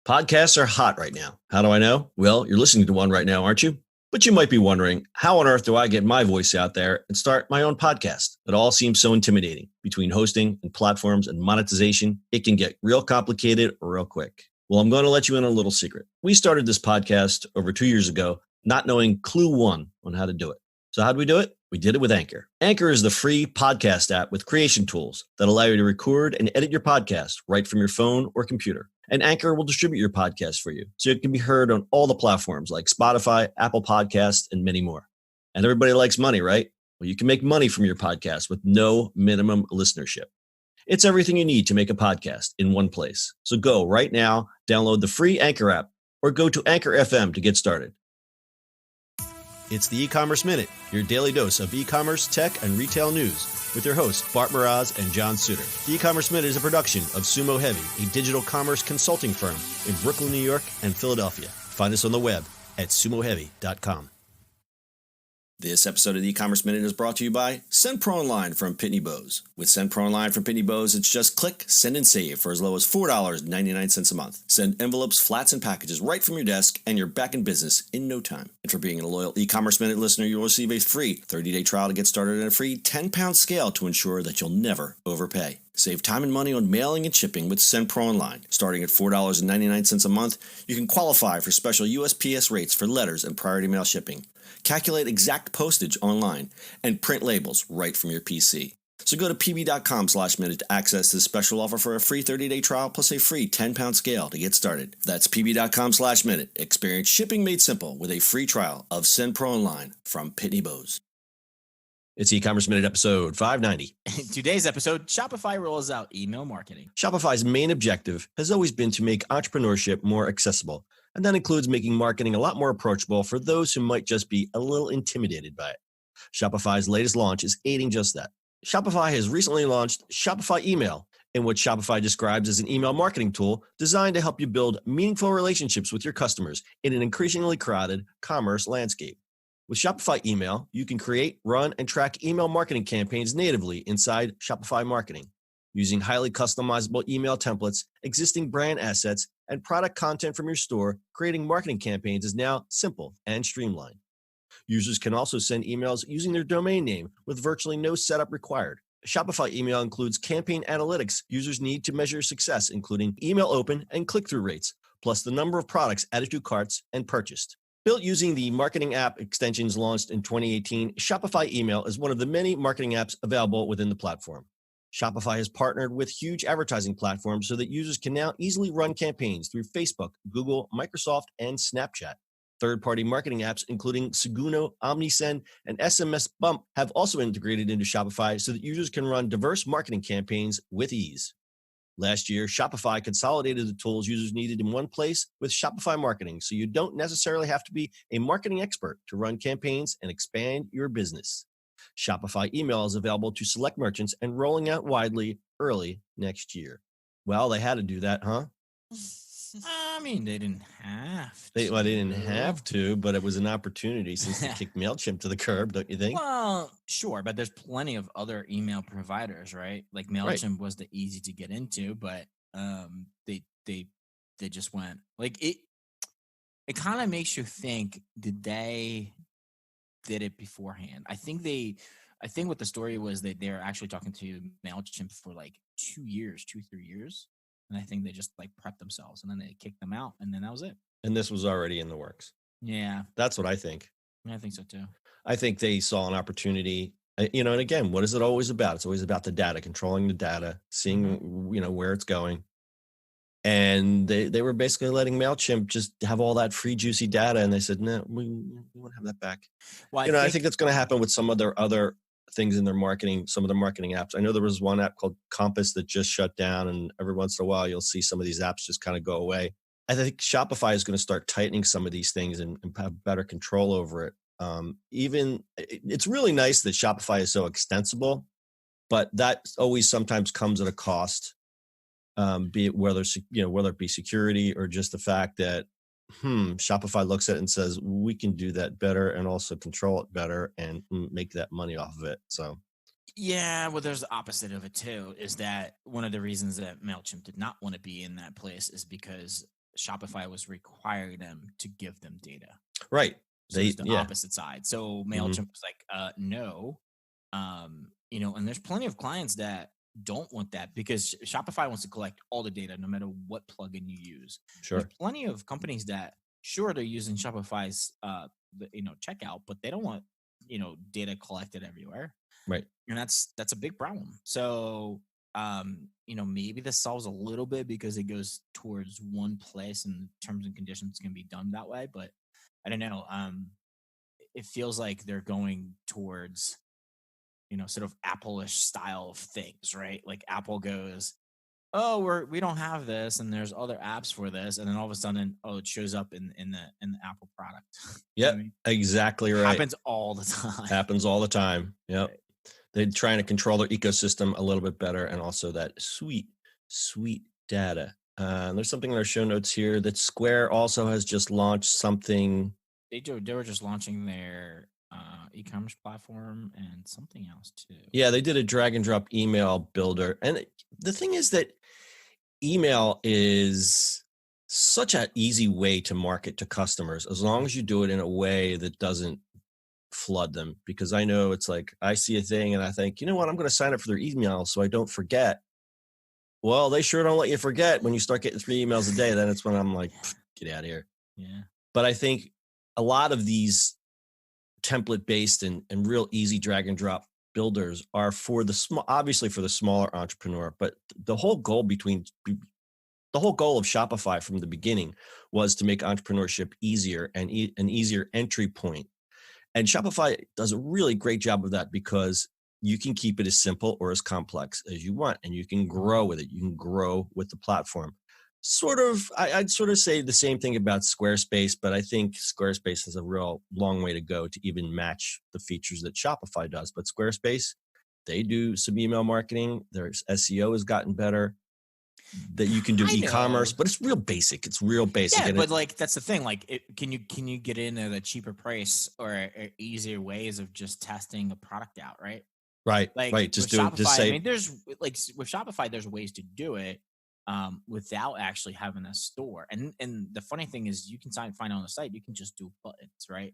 Podcasts are hot right now. How do I know? Well, you're listening to one right now, aren't you? But you might be wondering, how on earth do I get my voice out there and start my own podcast? It all seems so intimidating. Between hosting and platforms and monetization, it can get real complicated real quick. Well, I'm going to let you in on a little secret. We started this podcast over 2 years ago, not knowing clue one on how to do it. So how do we do it? We did it with Anchor. Anchor is the free podcast app with creation tools that allow you to record and edit your podcast right from your phone or computer. And Anchor will distribute your podcast for you, so it can be heard on all the platforms like Spotify, Apple Podcasts, and many more. And everybody likes money, right? Well, you can make money from your podcast with no minimum listenership. It's everything you need to make a podcast in one place. So go right now, download the free Anchor app, or go to Anchor FM to get started. It's the E-Commerce Minute, your daily dose of e-commerce, tech, and retail news with your hosts, Bart Mraz and John Suter. The E-Commerce Minute is a production of Sumo Heavy, a digital commerce consulting firm in Brooklyn, New York, and Philadelphia. Find us on the web at sumoheavy.com. This episode of the E-Commerce Minute is brought to you by Send Pro Online from Pitney Bowes. With Send Pro Online from Pitney Bowes, it's just click, send, and save for as low as $4.99 a month. Send envelopes, flats, and packages right from your desk, and you're back in business in no time. And for being a loyal E-Commerce Minute listener, you'll receive a free 30-day trial to get started and a free 10-pound scale to ensure that you'll never overpay. Save time and money on mailing and shipping with Send Pro Online. Starting at $4.99 a month, you can qualify for special USPS rates for letters and priority mail shipping. Calculate exact postage online, and print labels right from your PC. So go to pb.com/minute to access this special offer for a free 30-day trial plus a free 10-pound scale to get started. That's pb.com/minute. Experience shipping made simple with a free trial of Send Pro Online from Pitney Bowes. It's E-Commerce Minute episode 590. In today's episode, Shopify rolls out email marketing. Shopify's main objective has always been to make entrepreneurship more accessible, and that includes making marketing a lot more approachable for those who might just be a little intimidated by it. Shopify's latest launch is aiding just that. Shopify has recently launched Shopify Email, in which Shopify describes as an email marketing tool designed to help you build meaningful relationships with your customers in an increasingly crowded commerce landscape. With Shopify Email, you can create, run, and track email marketing campaigns natively inside Shopify Marketing. Using highly customizable email templates, existing brand assets, and product content from your store, creating marketing campaigns is now simple and streamlined. Users can also send emails using their domain name with virtually no setup required. Shopify Email includes campaign analytics users need to measure success, including email open and click-through rates, plus the number of products added to carts and purchased. Built using the marketing app extensions launched in 2018, Shopify Email is one of the many marketing apps available within the platform. Shopify has partnered with huge advertising platforms so that users can now easily run campaigns through Facebook, Google, Microsoft, and Snapchat. Third-party marketing apps, including Seguno, OmniSend, and SMS Bump, have also integrated into Shopify so that users can run diverse marketing campaigns with ease. Last year, Shopify consolidated the tools users needed in one place with Shopify Marketing, so you don't necessarily have to be a marketing expert to run campaigns and expand your business. Shopify Email is available to select merchants and rolling out widely early next year. Well, they had to do that, huh? I mean, they didn't have to. They didn't have to, but it was an opportunity since they kicked MailChimp to the curb, don't you think? Well, sure, but there's plenty of other email providers, right? Like MailChimp was the easy to get into, but they just went like it. It kind of makes you think: did they did it beforehand? I think what the story was that they're actually talking to MailChimp for like 3 years. And I think they just like prepped themselves and then they kicked them out and then that was it. And this was already in the works. Yeah. That's what I think. I think so too. I think they saw an opportunity, and again, what is it always about? It's always about the data, controlling the data, seeing, where it's going. And they were basically letting MailChimp just have all that free, juicy data. And they said, no, we want to have that back. Well, I think that's going to happen with some of their other things in their marketing, some of the marketing apps. I know there was one app called Compass that just shut down, and every once in a while you'll see some of these apps just kind of go away. I think Shopify is going to start tightening some of these things and have better control over it. It's really nice that Shopify is so extensible, but that always sometimes comes at a cost, be it whether it be security or just the fact that Shopify looks at it and says, we can do that better and also control it better and make that money off of it. So, yeah, well, there's the opposite of it too, is that one of the reasons that MailChimp did not want to be in that place is because Shopify was requiring them to give them data. Right. So it's the opposite side. So MailChimp was like, no. And there's plenty of clients that don't want that because Shopify wants to collect all the data no matter what plugin you use. Sure. There's plenty of companies that they're using Shopify's checkout, but they don't want data collected everywhere. Right. And that's a big problem. So maybe this solves a little bit because it goes towards one place and terms and conditions can be done that way. But I don't know. It feels like they're going towards, sort of Apple-ish style of things, right? Like Apple goes, oh, we don't have this, and there's other apps for this, and then all of a sudden, it shows up in the Apple product. Yep, exactly right. Happens all the time. Happens all the time. Yep. Right. They're trying to control their ecosystem a little bit better, and also that sweet data. There's something in our show notes here that Square also has just launched something. They were just launching their e-commerce platform and something else too. Yeah, they did a drag and drop email builder. And the thing is that email is such an easy way to market to customers as long as you do it in a way that doesn't flood them. Because I know it's like I see a thing and I think, you know what, I'm going to sign up for their email so I don't forget. Well, they sure don't let you forget. When you start getting 3 emails a day, then it's when I'm like, get out of here. Yeah. But I think a lot of these template-based and real easy drag and drop builders are for obviously for the smaller entrepreneur. But the whole goal of Shopify from the beginning was to make entrepreneurship easier and an easier entry point. And Shopify does a really great job of that because you can keep it as simple or as complex as you want, and you can grow with it. You can grow with the platform. I'd sort of say the same thing about Squarespace, but I think Squarespace has a real long way to go to even match the features that Shopify does. But Squarespace, they do some email marketing. Their SEO has gotten better. That you can do e-commerce, but it's real basic. It's real basic. Yeah, but like that's the thing. Like, can you get in at a cheaper price or easier ways of just testing a product out, right? Right. Like, right. Just do it. Just say. I mean, there's like with Shopify, there's ways to do it. Without actually having a store. And the funny thing is you can find on the site, you can just do buttons, right?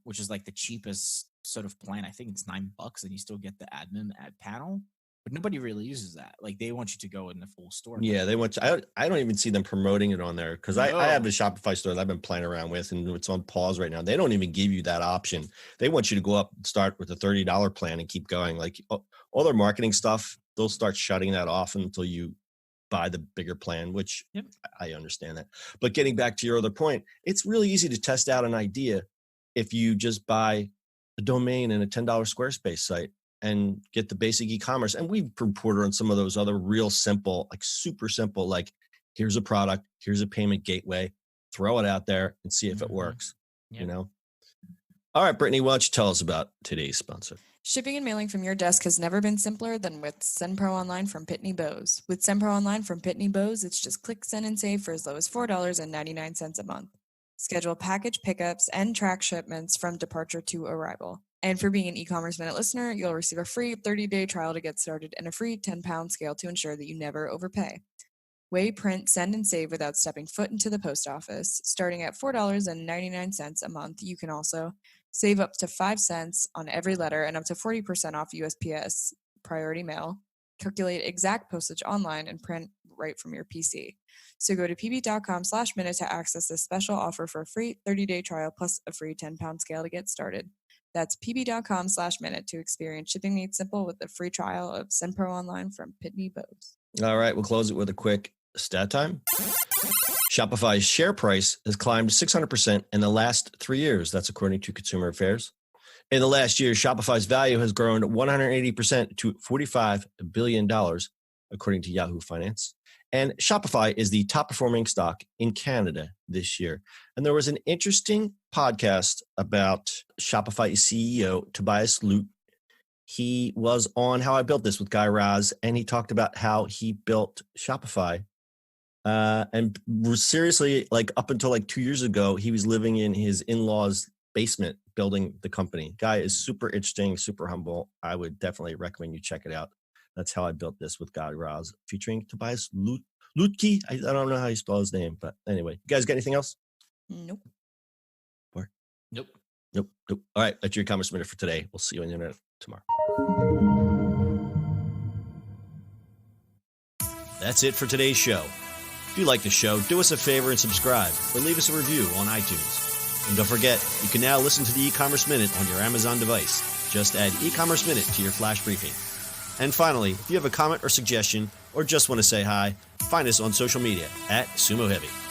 Which is like the cheapest sort of plan. I think it's $9 and you still get the admin ad panel, but nobody really uses that. Like they want you to go in the full store. Yeah, they want you, I don't even see them promoting it on there because I have the Shopify store that I've been playing around with and it's on pause right now. They don't even give you that option. They want you to go up and start with a $30 plan and keep going. Like all their marketing stuff, they'll start shutting that off until you buy the bigger plan, which I understand that. But getting back to your other point, it's really easy to test out an idea if you just buy a domain and a $10 Squarespace site and get the basic e-commerce. And we've reported on some of those other real simple, like super simple, like here's a product, here's a payment gateway, throw it out there and see if it works, you know? All right, Brittany, why don't you tell us about today's sponsor? Shipping and mailing from your desk has never been simpler than with SendPro Online from Pitney Bowes. With SendPro Online from Pitney Bowes, it's just click, send, and save for as low as $4.99 a month. Schedule package pickups and track shipments from departure to arrival. And for being an e-commerce minute listener, you'll receive a free 30-day trial to get started and a free 10-pound scale to ensure that you never overpay. Weigh, print, send, and save without stepping foot into the post office. Starting at $4.99 a month, you can also save up to 5 cents on every letter and up to 40% off USPS priority mail. Calculate exact postage online and print right from your PC. So go to pb.com/minute to access this special offer for a free 30-day trial plus a free 10-pound scale to get started. That's pb.com/minute to experience shipping made simple with a free trial of SendPro Online from Pitney Bowes. All right, we'll close it with a quick stat time. Shopify's share price has climbed 600% in the last 3 years. That's according to Consumer Affairs. In the last year, Shopify's value has grown 180% to $45 billion, according to Yahoo Finance. And Shopify is the top performing stock in Canada this year. And there was an interesting podcast about Shopify CEO Tobias Lüth. He was on How I Built This with Guy Raz, and he talked about how he built Shopify. And seriously, like up until like 2 years ago, he was living in his in-laws' basement building the company. Guy is super interesting, super humble. I would definitely recommend you check it out. That's How I Built This with Guy Raz, featuring Tobias Lüth. Lutke. I don't know how you spell his name, but anyway, you guys got anything else? Nope. Or? Nope. Nope. All right. That's your e-commerce minute for today. We'll see you on the internet tomorrow. That's it for today's show. If you like the show, do us a favor and subscribe or leave us a review on iTunes. And don't forget, you can now listen to the e-commerce minute on your Amazon device. Just add e-commerce minute to your flash briefing. And finally, if you have a comment or suggestion or just want to say hi, find us on social media @SumoHeavy.